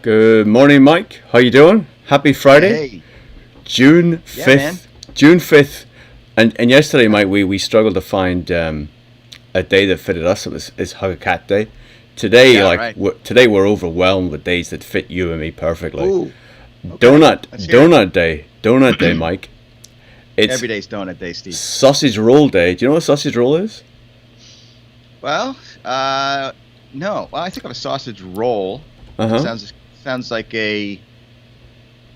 Good morning, Mike. How you doing? Happy Friday, Hey, June yeah, man. 5th. June 5th. And yesterday, Mike, we struggled to find a day that fitted us. It's Hug a Cat Day. Today, Yeah, right. today we're overwhelmed with days that fit you and me perfectly. Ooh, okay. Let's hear it. Donut Day, Mike. It's Every day's donut day, Steve. Sausage Roll Day. Do you know what sausage roll is? Well, no. Well, I think of a sausage roll. Uh It huh. sounds like a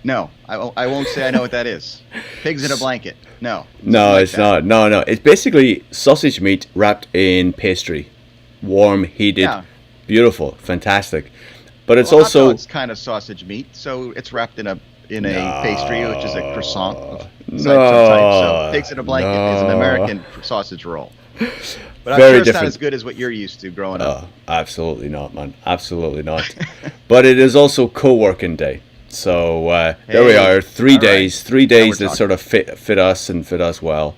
no. I won't say I know what that is. Pigs in a blanket. No, something No, like it's that. not. No. It's basically sausage meat wrapped in pastry, warm, heated, Yeah. beautiful, fantastic. But it's Well, hot also dog's kind of sausage meat, so it's wrapped in a pastry, which is a croissant no, of some type. So pigs in a blanket is an no. American sausage roll. But I'm Very sure it's not as different. good as what you're used to growing up. Absolutely not, man. Absolutely not. But it is also co-working day. So there we Hey, are. all right. Three Now we're days that talking. sort of fit us and fit us well.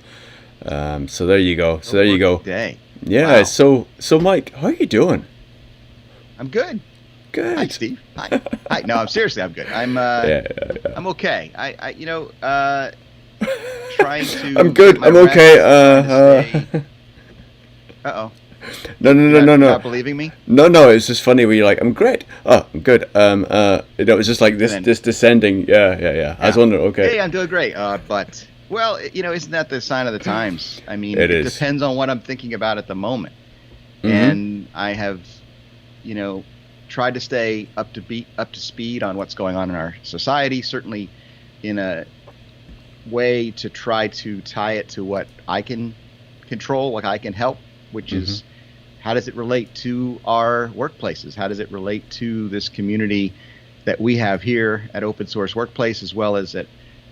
So there you go. So A there you work go. day. Yeah. Wow. So Mike, how are you doing? I'm good. Hi, Good. Steve. Hi. Hi. No, I'm seriously, I'm good. Yeah, yeah. I'm okay. Trying I'm to get good. my I'm okay. rest, trying to stay. Uh-oh. No, no, You're no, no, not no. believing me? No, no, it's just funny where you're like, I'm great. Oh, I'm good. It was just like And this, then, this descending. Yeah, yeah, yeah. I was yeah. wondering. Okay, Hey, I'm doing great. But well, isn't that the sign of the times? I mean, it it is. depends on what I'm thinking about at the moment. Mm-hmm. And I have, you know, tried to stay up to speed on what's going on in our society, certainly in a way to try to tie it to what I can control, what I can help, which Mm-hmm. is how does it relate to our workplaces? How does it relate to this community that we have here at Open Source Workplace, as well as at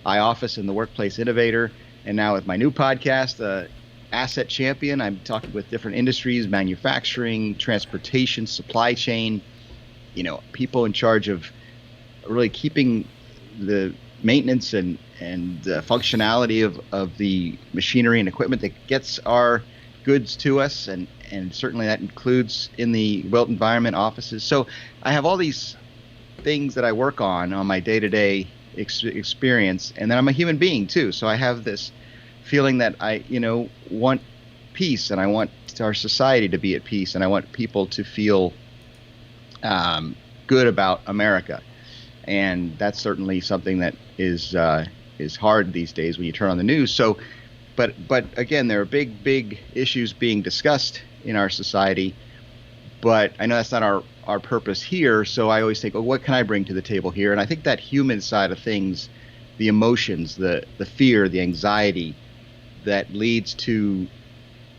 iOffice and the Workplace Innovator, and now with my new podcast, Asset Champion. I'm talking with different industries, manufacturing, transportation, supply chain, people in charge of really keeping the maintenance and functionality of the machinery and equipment that gets our goods to us, and certainly that includes in the built environment offices. So I have all these things that I work on my day-to-day experience, and then I'm a human being too. So I have this feeling that I want peace, and I want our society to be at peace, and I want people to feel good about America. And that's certainly something that is hard these days when you turn on the news. So, but again, there are big issues being discussed in our society. But I know that's not our purpose here. So I always think, well, what can I bring to the table here? And I think that human side of things, the emotions, the fear, the anxiety that leads to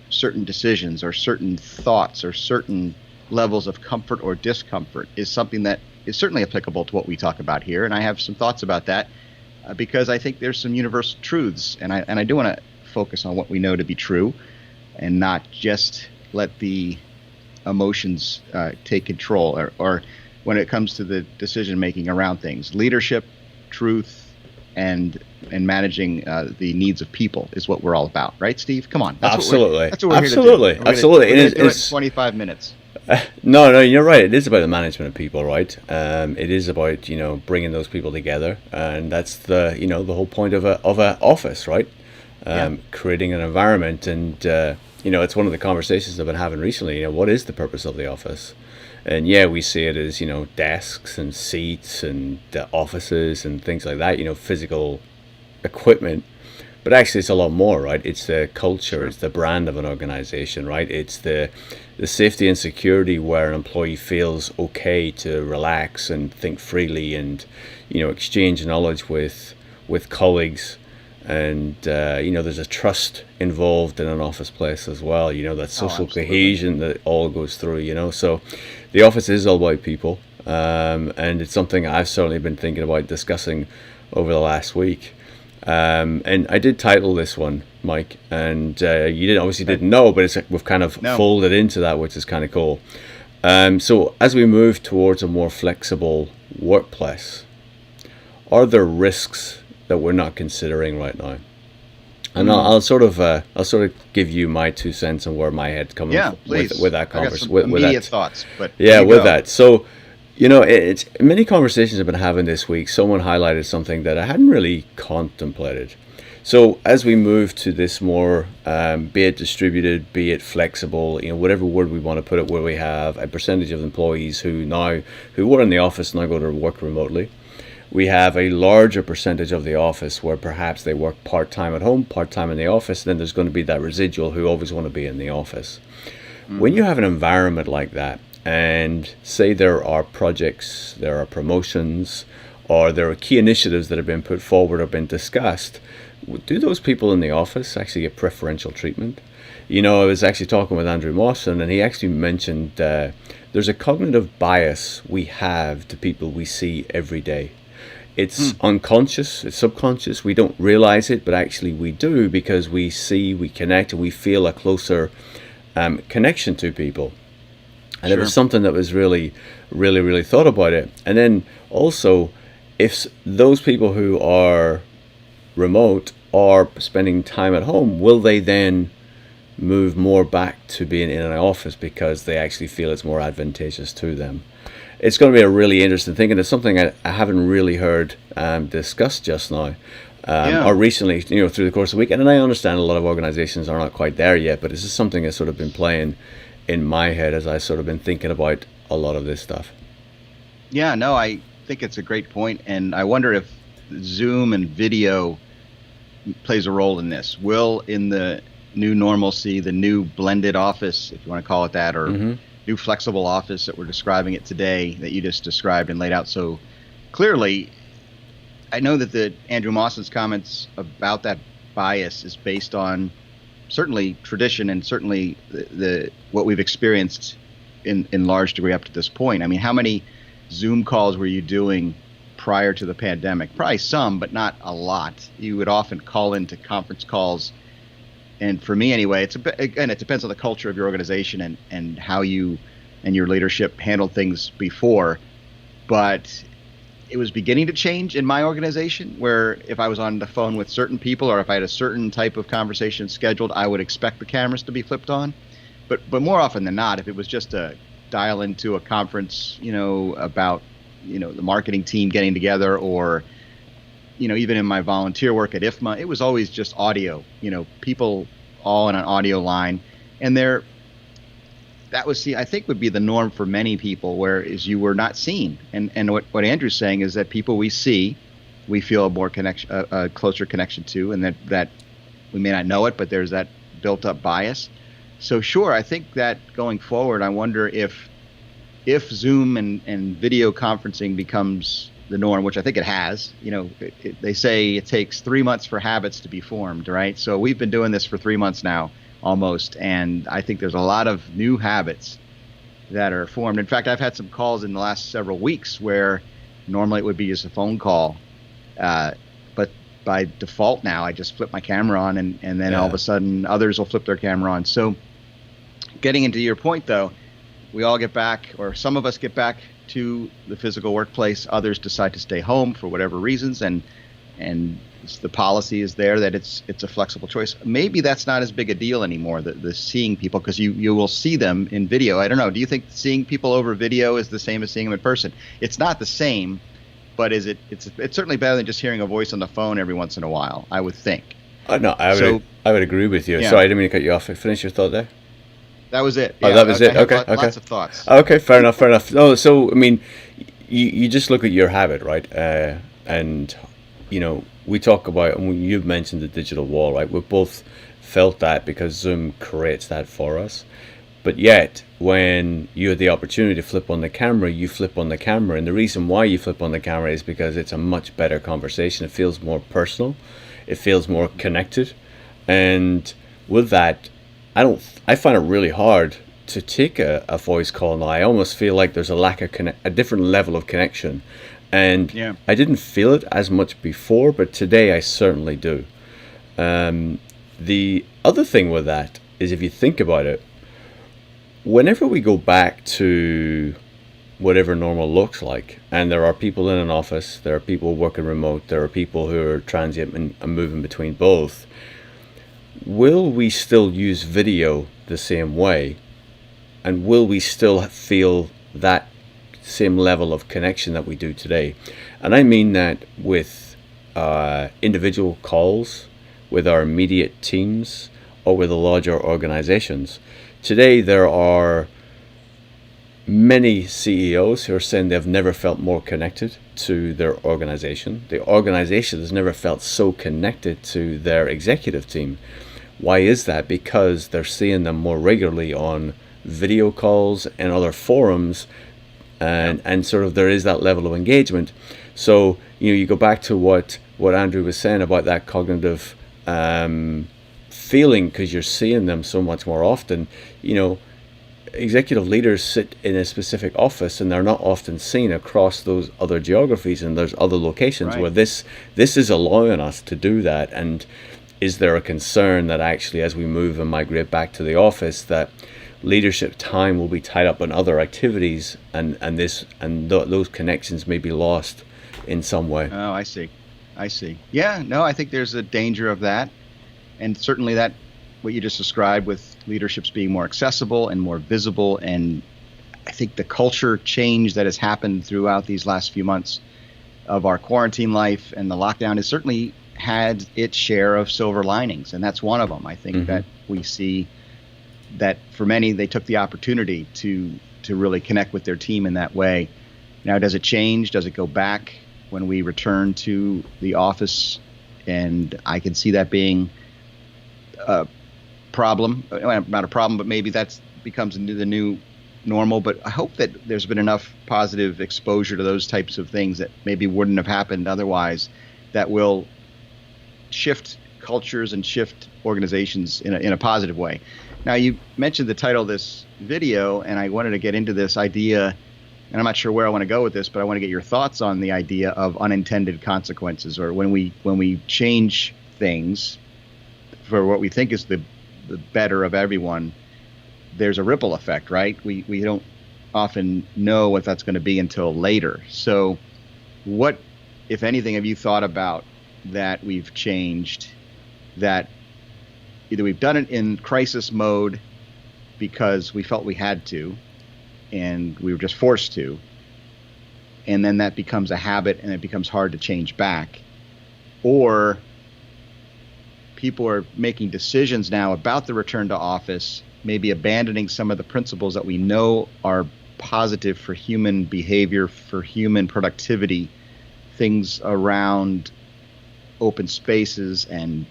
certain decisions or certain thoughts or certain levels of comfort or discomfort is something that is certainly applicable to what we talk about here. And I have some thoughts about that because I think there's some universal truths, and I do want to focus on what we know to be true and not just let the emotions take control, or when it comes to the decision making around things. Leadership, truth, and managing the needs of people is what we're all about, right, Steve? Come on, Absolutely, that's what we're here to do. absolutely, We're gonna absolutely. we're And gonna do it in it's 25 minutes. no, no. You're right. It is about the management of people, right? It is about bringing those people together, and that's the whole point of a office, right? Yeah, Creating an environment, and it's one of the conversations I've been having recently. What is the purpose of the office? And yeah, we see it as desks and seats and offices and things like that. Physical equipment, but actually it's a lot more, right? It's the culture, sure. it's the brand of an organization, right? It's the safety and security where an employee feels okay to relax and think freely and exchange knowledge with colleagues. And there's a trust involved in an office place as well, that Oh, social absolutely. cohesion that all goes through, so the office is all about people. And it's something I've certainly been thinking about discussing over the last week. And I did title this one, Mike, and you didn't obviously Okay. didn't know, but we've kind of No. folded into that, which is kind of cool. So as we move towards a more flexible workplace, are there risks that we're not considering right now? And I'll, Mm. I'll sort of give you my 2 cents on where my head's coming Yeah, with please. that I got converse some with immediate that. thoughts, but Yeah, you with go. that. So It's many conversations I've been having this week. Someone highlighted something that I hadn't really contemplated. So as we move to this more, be it distributed, be it flexible, whatever word we want to put it, where we have a percentage of employees who were in the office now go to work remotely. We have a larger percentage of the office where perhaps they work part-time at home, part-time in the office. Then there's going to be that residual who always want to be in the office. When you have an environment like that, and say there are projects, there are promotions, or there are key initiatives that have been put forward or been discussed, do those people in the office actually get preferential treatment? I was actually talking with Andrew Mawson, and he actually mentioned there's a cognitive bias we have to people we see every day. It's unconscious, it's subconscious, we don't realize it, but actually we do, because we see, we connect, and we feel a closer connection to people. And It was something that was really, really, really thought about it. And then also, if those people who are remote are spending time at home, will they then move more back to being in an office because they actually feel it's more advantageous to them? It's going to be a really interesting thing, and it's something I haven't really heard discussed just now. Or recently, through the course of the week. And I understand a lot of organizations are not quite there yet, but this is something that's sort of been playing in my head as I sort of been thinking about a lot of this stuff. Yeah, no, I think it's a great point, and I wonder if Zoom and video plays a role in this. Will, in the new normalcy, the new blended office, if you want to call it that, or new flexible office that we're describing it today, that you just described and laid out so clearly, I know that Andrew Mawson's comments about that bias is based on certainly tradition and certainly the what we've experienced in large degree up to this point. I mean, how many Zoom calls were you doing prior to the pandemic? Probably some, but not a lot. You would often call into conference calls, and for me anyway, it depends on the culture of your organization and how you and your leadership handled things before, but it was beginning to change in my organization, where if I was on the phone with certain people or if I had a certain type of conversation scheduled, I would expect the cameras to be flipped on. But more often than not, if it was just a dial into a conference, about, the marketing team getting together, or, even in my volunteer work at IFMA, it was always just audio, people all on an audio line. And that was, I think, would be the norm for many people, whereas you were not seen. And what Andrew's saying is that people we see, we feel a closer connection to, and that we may not know it, but there's that built-up bias. So sure, I think that going forward, I wonder if Zoom and video conferencing becomes the norm, which I think it has. They say it takes 3 months for habits to be formed, right? So we've been doing this for 3 months now, almost, and I think there's a lot of new habits that are formed. In fact, I've had some calls in the last several weeks where normally it would be just a phone call, but by default now I just flip my camera on, and then all of a sudden others will flip their camera on. So getting into your point though, we all get back, or some of us get back to the physical workplace, others decide to stay home for whatever reasons, and the policy is there that it's a flexible choice. Maybe that's not as big a deal anymore, the seeing people, because you will see them in video. I don't know. Do you think seeing people over video is the same as seeing them in person? It's not the same, but it's certainly better than just hearing a voice on the phone every once in a while, I would think. No, I would agree with you. Yeah. Sorry, I didn't mean to cut you off. Finish your thought there. That was it. Yeah, that was it. Okay. Lots of thoughts. Okay, fair enough. No, so I mean, you just look at your habit, right? And we talk about, and you've mentioned the digital wall, right? We've both felt that because Zoom creates that for us. But yet, when you had the opportunity to flip on the camera, you flip on the camera. And the reason why you flip on the camera is because it's a much better conversation. It feels more personal. It feels more connected. And with that, I find it really hard to take a voice call now. I almost feel like there's a different level of connection. And I didn't feel it as much before, but today I certainly do. The other thing with that is, if you think about it, whenever we go back to whatever normal looks like, and there are people in an office, there are people working remote, there are people who are transient and moving between both, will we still use video the same way? And will we still feel that same level of connection that we do today. And I mean that with individual calls, with our immediate teams, or with the larger organizations. Today there are many CEOs who are saying they've never felt more connected to their organization. The organization has never felt so connected to their executive team. Why is that? Because they're seeing them more regularly on video calls and other forums, and sort of there is that level of engagement. So you go back to what Andrew was saying about that cognitive feeling, because you're seeing them so much more often. Executive leaders sit in a specific office and they're not often seen across those other geographies, and there's other locations Right. where this is allowing us to do that. And is there a concern that actually, as we move and migrate back to the office, that leadership time will be tied up in other activities, and those connections may be lost in some way? Oh, I see. Yeah, no, I think there's a danger of that. And certainly that, what you just described with leaderships being more accessible and more visible. And I think the culture change that has happened throughout these last few months of our quarantine life and the lockdown has certainly had its share of silver linings. And that's one of them. I think that we see that for many, they took the opportunity to really connect with their team in that way. Now, does it change? Does it go back when we return to the office? And I can see that being a problem. Not a problem, but maybe that becomes the new normal. But I hope that there's been enough positive exposure to those types of things that maybe wouldn't have happened otherwise, that will shift cultures and shift organizations in a positive way. Now, you mentioned the title of this video, and I wanted to get into this idea, and I'm not sure where I want to go with this, but I want to get your thoughts on the idea of unintended consequences, or when we change things for what we think is the better of everyone, there's a ripple effect, right? We don't often know what that's going to be until later. So what, if anything, have you thought about that we've changed, that either we've done it in crisis mode because we felt we had to and we were just forced to, and then that becomes a habit and it becomes hard to change back, or people are making decisions now about the return to office, maybe abandoning some of the principles that we know are positive for human behavior, for human productivity, things around open spaces and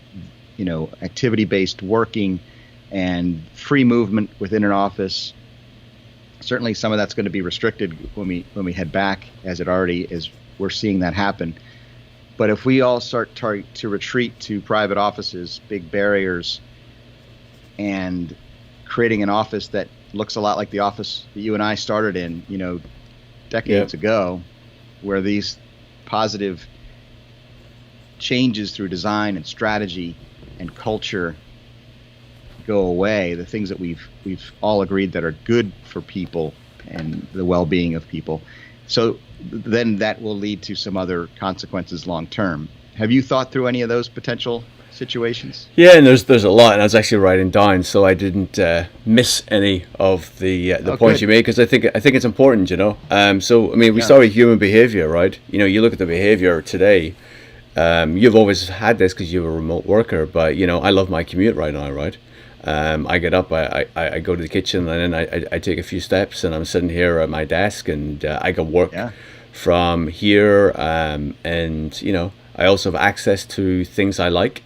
activity-based working and free movement within an office. Certainly some of that's going to be restricted when we head back, as it already is. We're seeing that happen. But if we all start to retreat to private offices, big barriers, and creating an office that looks a lot like the office that you and I started in, decades ago, where these positive changes through design and strategy and culture go away, the things that we've all agreed that are good for people and the well-being of people. So then that will lead to some other consequences long term. Have you thought through any of those potential situations? Yeah, and there's a lot, and I was actually writing down, so I didn't miss any of the points you made, because I think it's important, So I mean, we start with human behavior, right? You look at the behavior today. You've always had this because you're a remote worker, but I love my commute right now, right? I get up, I go to the kitchen, and then I take a few steps, and I'm sitting here at my desk, and I can work from here. And I also have access to things I like.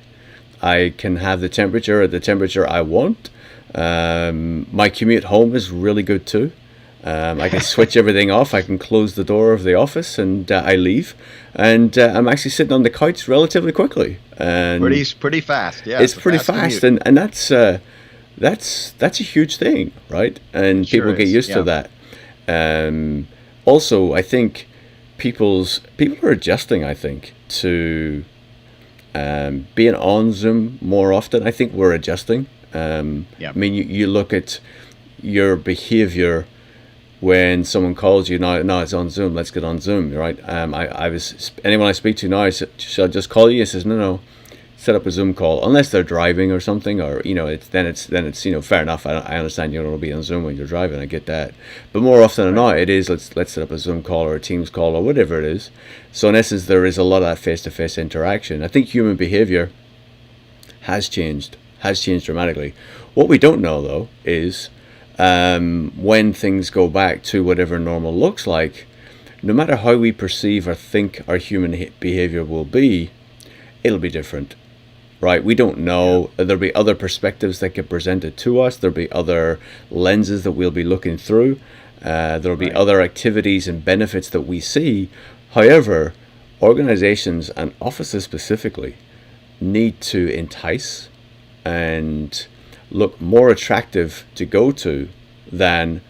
I can have the temperature at the temperature I want. My commute home is really good too. I can switch everything off. I can close the door of the office, and I leave. And I'm actually sitting on the couch relatively quickly. And pretty fast. Yeah, it's pretty fast, and that's a huge thing, right? And people get used to that. Also, I think people are adjusting, I think, to being on Zoom more often. I think we're adjusting. I mean, you look at your behavior when someone calls you. No, it's on Zoom. Let's get on Zoom, right? Anyone I speak to now, I said, shall I just call you? He says, no. set up a Zoom call unless they're driving or something, or it's fair enough. I understand you don't want to be on Zoom when you're driving. I get that, but more often than not, it is let's set up a Zoom call or a Teams call or whatever it is. So in essence, there is a lot of face-to-face interaction. I think human behavior has changed dramatically. What we don't know though is when things go back to whatever normal looks like. No matter how we perceive or think our human behavior will be, it'll be different, right? We don't know. There'll be other perspectives that get presented to us. There'll be other lenses that we'll be looking through. There'll be other activities and benefits that we see. However, organizations and offices specifically need to entice and look more attractive to go to than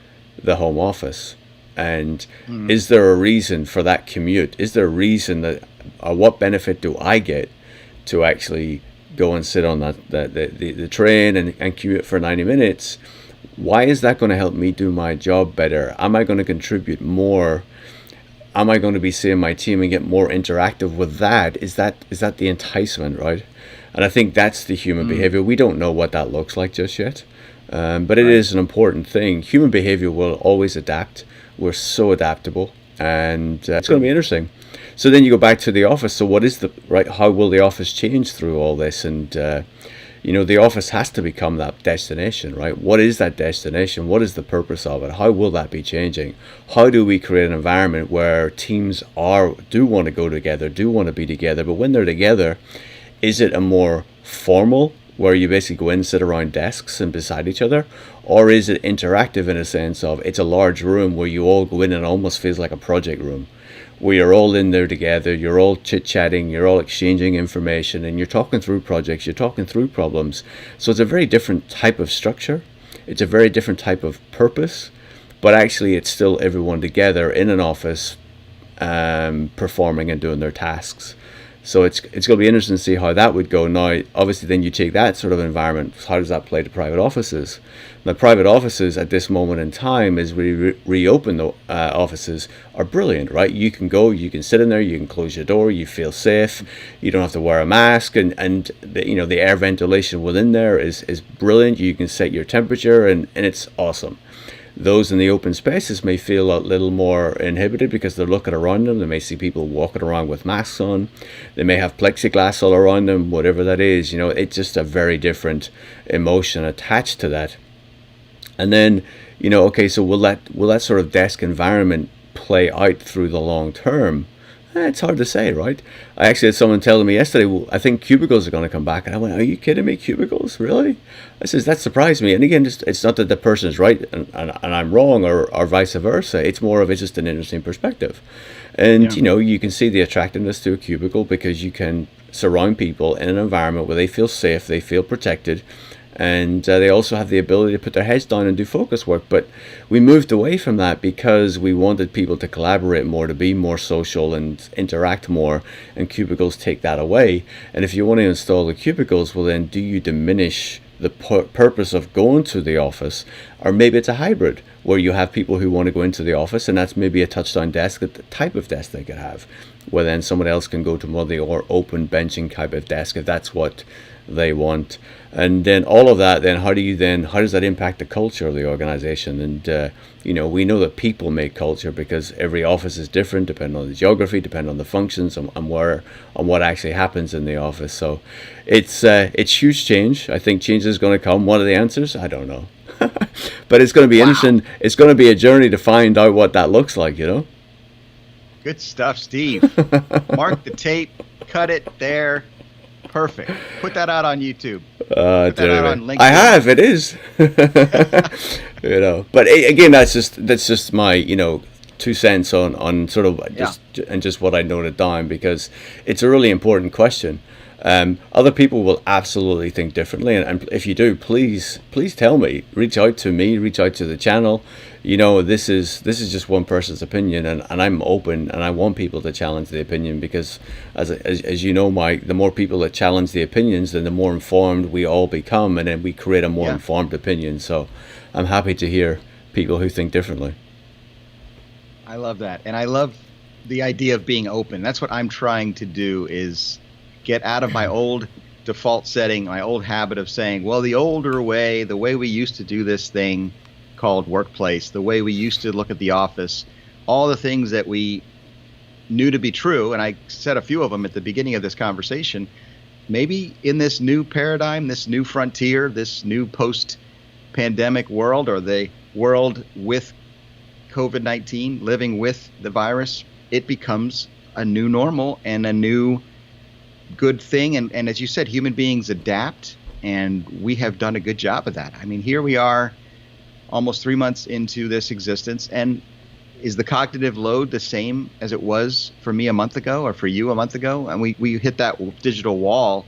the home office. And is there a reason for that commute? Is there a reason that, or what benefit do I get to actually go and sit on the train and commute for 90 minutes? Why is that going to help me do my job better? Am I going to contribute more? Am I going to be seeing my team and get more interactive with that? Is that the enticement, right? And I think that's the human behavior. We don't know what that looks like just yet. But it is an important thing. Human behavior will always adapt. We're so adaptable, and it's going to be interesting. So then you go back to the office. So what is how will the office change through all this? And the office has to become that destination, right? What is that destination? What is the purpose of it? How will that be changing? How do we create an environment where teams do want to go together, do want to be together, but when they're together, is it a more formal, where you basically go in and sit around desks and beside each other? Or is it interactive in a sense of it's a large room where you all go in and it almost feels like a project room, where you're all in there together, you're all chit-chatting, you're all exchanging information, and you're talking through projects, you're talking through problems. So it's a very different type of structure. It's a very different type of purpose, but actually it's still everyone together in an office performing and doing their tasks. So it's going to be interesting to see how that would go. Now, obviously, then you take that sort of environment. How does that play to private offices? Now, private offices at this moment in time, as we reopen the offices, are brilliant, right? You can go, you can sit in there, you can close your door, you feel safe, you don't have to wear a mask, and the air ventilation within there is brilliant. You can set your temperature, and it's awesome. Those in the open spaces may feel a little more inhibited because they're looking around them. They may see people walking around with masks on. They may have plexiglass all around them, whatever that is. It's just a very different emotion attached to that. And then, so will that sort of desk environment play out through the long term? It's hard to say, right? I actually had someone telling me yesterday, well, I think cubicles are going to come back. And I went, are you kidding me? Cubicles? Really? I says, that surprised me. And again, it's not that the person is right and I'm wrong or vice versa. It's more of it's just an interesting perspective. And, you can see the attractiveness to a cubicle because you can surround people in an environment where they feel safe, they feel protected, and they also have the ability to put their heads down and do focus work. But we moved away from that because we wanted people to collaborate more, to be more social and interact more, and cubicles take that away. And if you want to install the cubicles, well then do you diminish the purpose of going to the office? Or maybe it's a hybrid where you have people who want to go into the office, and that's maybe a touchdown desk, the type of desk they could have, where then someone else can go to one of the or open benching type of desk if that's what they want. And then all of that, then how does that impact the culture of the organization? And we know that people make culture because every office is different depending on the geography, depending on the functions, and what actually happens in the office. So it's huge change. I think change is going to come. What are the answers? I don't know. But it's going to be interesting. It's going to be a journey to find out what that looks like, Good stuff, Steve. Mark the tape, cut it there. Perfect. Put that out on YouTube. Put that out on LinkedIn. I have. It is. But again, that's just my 2 cents on sort of just what I noted down, because it's a really important question. Other people will absolutely think differently, and if you do, please tell me. Reach out to me. Reach out to the channel. This is just one person's opinion, and I'm open, and I want people to challenge the opinion, because as you know, Mike, the more people that challenge the opinions, then the more informed we all become, and then we create a more informed opinion. So I'm happy to hear people who think differently. I love that, and I love the idea of being open. That's what I'm trying to do, is get out of my old default setting, my old habit of saying, well, the older way, the way we used to do this thing called workplace, the way we used to look at the office, all the things that we knew to be true, and I said a few of them at the beginning of this conversation, maybe in this new paradigm, this new frontier, this new post-pandemic world, or the world with COVID-19, living with the virus, it becomes a new normal and a new good thing. And as you said, human beings adapt, and we have done a good job of that. I mean, here we are almost 3 months into this existence, and is the cognitive load the same as it was for me a month ago or for you a month ago? And we hit that digital wall.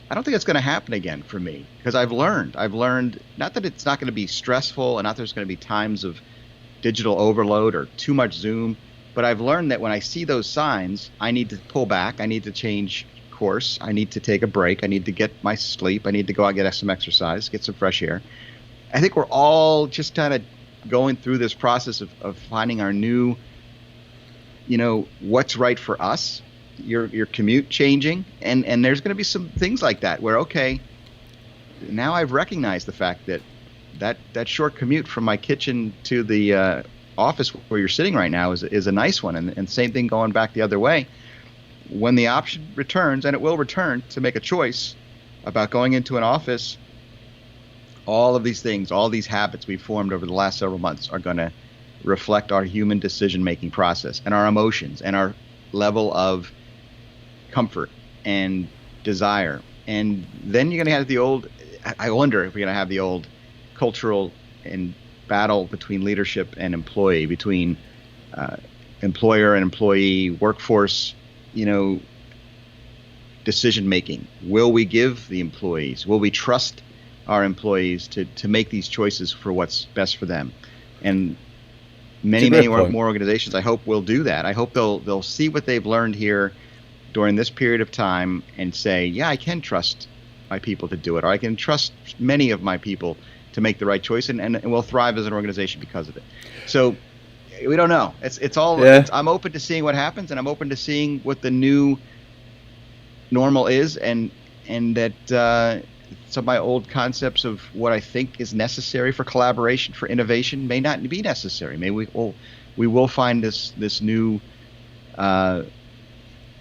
I don't think it's going to happen again for me, because I've learned not that it's not going to be stressful, and not that there's going to be times of digital overload or too much Zoom, but I've learned that when I see those signs, I need to pull back. I need to change course. I need to take a break. I need to get my sleep. I need to go out and get some exercise, get some fresh air. I think we're all just kind of going through this process of finding our new, what's right for us, your commute changing. And there's going to be some things like that where, okay, now I've recognized the fact that short commute from my kitchen to the office where you're sitting right now is a nice one. And same thing going back the other way. When the option returns, and it will return, to make a choice about going into an office, all of these things, all these habits we've formed over the last several months are going to reflect our human decision-making process and our emotions and our level of comfort and desire. And then you're going to have the old, I wonder if we're going to have the old cultural and battle between leadership and employee, between employer and employee, workforce, decision-making. Will we give the employees, will we trust our employees to make these choices for what's best for them? And many more organizations, I hope, will do that. I hope they'll see what they've learned here during this period of time and say, yeah, I can trust my people to do it, or I can trust many of my people to make the right choice, and we'll thrive as an organization because of it. So we don't know. It's all. Yeah. I'm open to seeing what happens, and I'm open to seeing what the new normal is, and that. Some of my old concepts of what I think is necessary for collaboration, for innovation, may not be necessary. Maybe we will find this new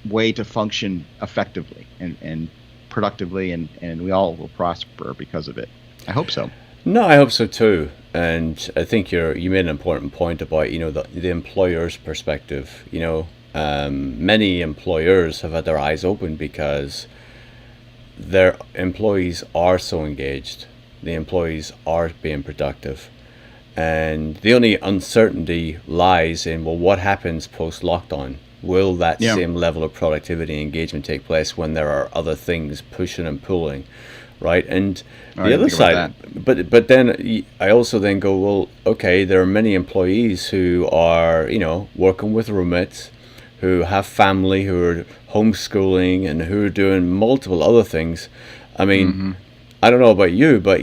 way to function effectively and productively, and we all will prosper because of it. I hope so. No, I hope so too. And I think you made an important point about the employer's perspective. Many employers have had their eyes open because their employees are so engaged. The employees are being productive. And the only uncertainty lies in, well, what happens post-lockdown? Will that same level of productivity and engagement take place when there are other things pushing and pulling, right? And the other side, but then I also then go, well, okay, there are many employees who are, working with roommates, who have family, who are homeschooling, and who are doing multiple other things. I mean, I don't know about you, but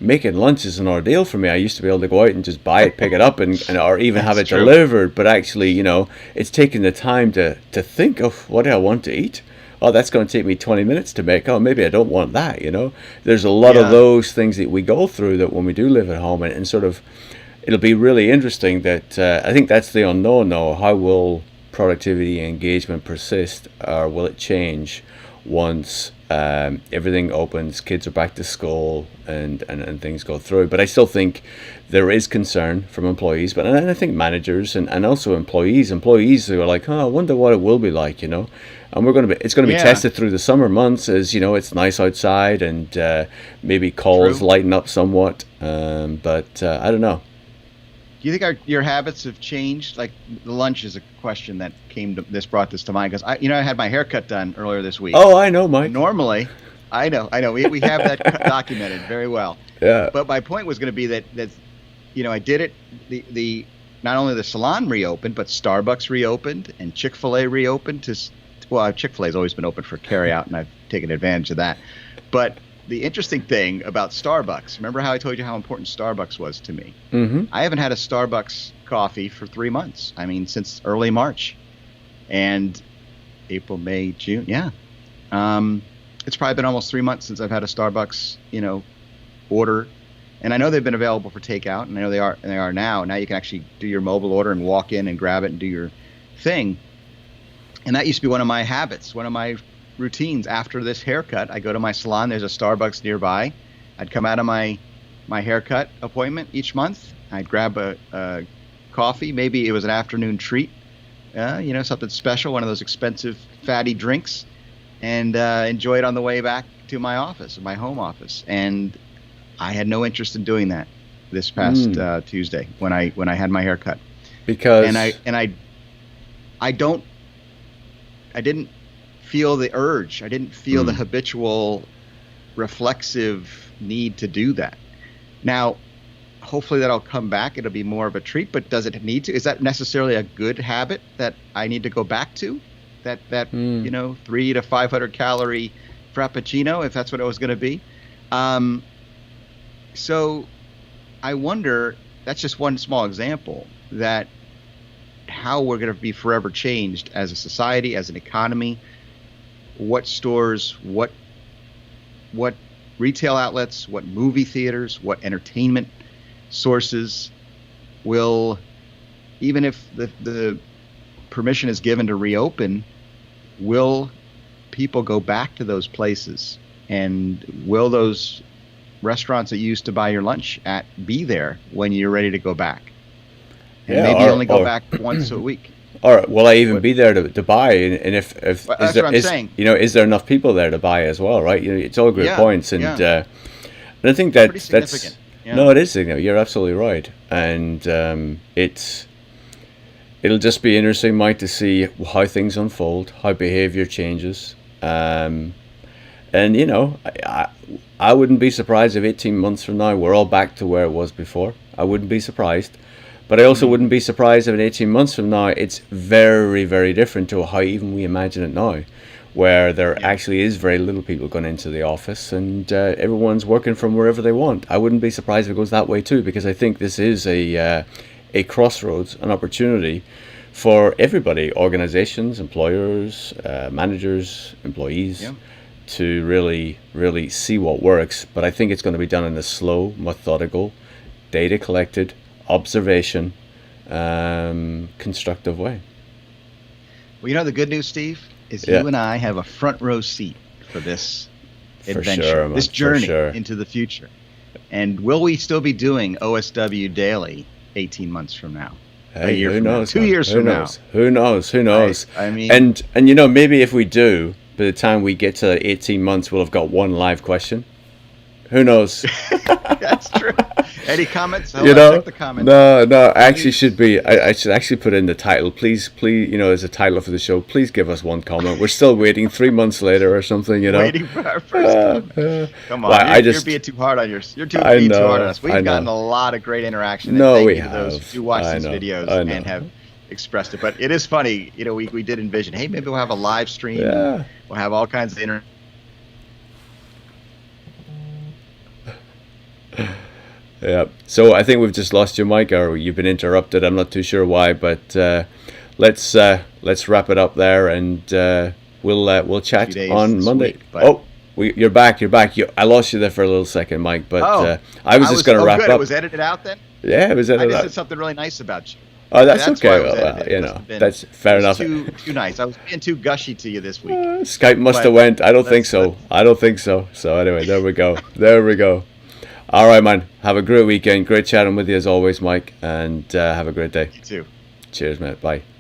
making lunch is an ordeal for me. I used to be able to go out and just buy it, pick it up, and or even have it delivered. But actually, it's taking the time to think of, what do I want to eat? Oh, that's going to take me 20 minutes to make. Oh, maybe I don't want that. There's a lot of those things that we go through that when we do live at home, and sort of, it'll be really interesting that I think that's the unknown now. How will productivity and engagement persist, or will it change once everything opens, kids are back to school, and things go through? But I still think there is concern from employees, but I think managers and also employees who are like, I wonder what it will be like, and it's going to be tested through the summer months, as it's nice outside, and maybe calls lighten up somewhat, but I don't know. Do you think your habits have changed? Like, the lunch is a question that brought this to mind, because I had my haircut done earlier this week. Oh, I know, Mike. Normally, I know. We have that documented very well. Yeah. But my point was going to be that I did it. The not only the salon reopened, but Starbucks reopened and Chick-fil-A reopened. Chick-fil-A has always been open for carryout, and I've taken advantage of that. But the interesting thing about Starbucks, remember how I told you how important Starbucks was to me? Mm-hmm. I haven't had a Starbucks coffee for 3 months. I mean, since early March. And April, May, June, it's probably been almost 3 months since I've had a Starbucks, order. And I know they've been available for takeout, and I know they are now. Now you can actually do your mobile order and walk in and grab it and do your thing. And that used to be one of my habits, one of my routines. After this haircut, I go to my salon. There's a Starbucks nearby. I'd come out of my haircut appointment each month. I'd grab a coffee. Maybe it was an afternoon treat, something special, one of those expensive fatty drinks, and enjoy it on the way back to my office, my home office. And I had no interest in doing that this past Tuesday when I had my haircut, because I didn't feel the urge. I didn't feel the habitual reflexive need to do that. Now, hopefully that'll come back. It'll be more of a treat, but does it need to? Is that necessarily a good habit that I need to go back to? That 300 to 500 calorie frappuccino, if that's what it was going to be. So I wonder, that's just one small example, that how we're going to be forever changed as a society, as an economy, what stores, what retail outlets, what movie theaters, what entertainment sources will, even if the permission is given to reopen, will people go back to those places? And will those restaurants that you used to buy your lunch at be there when you're ready to go back? And maybe only go back once a week. Or will I even be there to buy? And if that's what I'm saying. Is there enough people there to buy as well, right? It's all good points, and I think that's no, it is. You're absolutely right, and it'll just be interesting, Mike, to see how things unfold, how behavior changes, and I wouldn't be surprised if 18 months from now we're all back to where it was before. I wouldn't be surprised. But I also wouldn't be surprised if in 18 months from now it's very, very different to how even we imagine it now, where there actually is very little people going into the office and everyone's working from wherever they want. I wouldn't be surprised if it goes that way too, because I think this is a crossroads, an opportunity for everybody, organizations, employers, managers, employees, to really, really see what works. But I think it's going to be done in a slow, methodical, data collected, observation, constructive way. Well, the good news, Steve, is you and I have a front row seat for this adventure, this journey into the future. And will we still be doing OSW Daily 18 months from now? Hey, who knows? 2 years from now? Who knows? I mean, and maybe if we do, by the time we get to 18 months, we'll have got one live question. Who knows? That's true. Any comments? Check the comments. No. Actually, I should actually put in the title. Please, as a title for the show. Please give us one comment. We're still waiting 3 months later or something. Waiting for our first comment. Come on, you're being too hard on yourself. You're being too hard on us. We've gotten a lot of great interaction. No, we have. Those who watch these videos and have expressed it. But it is funny. We did envision. Hey, maybe we'll have a live stream. Yeah. We'll have all kinds of internet. Yeah. So I think we've just lost you, Mike, or you've been interrupted. I'm not too sure why, but let's wrap it up there, and we'll chat on Monday. You're back. I lost you there for a little second, Mike, but I was just going to wrap up. It was edited out then? Yeah, it was edited out. I just said something really nice about you. Oh, that's okay. That's fair enough. Too nice. I was being too gushy to you this week. Skype must have went. I don't think so. So anyway, there we go. All right, man. Have a great weekend. Great chatting with you as always, Mike, and have a great day. You too. Cheers, mate. Bye.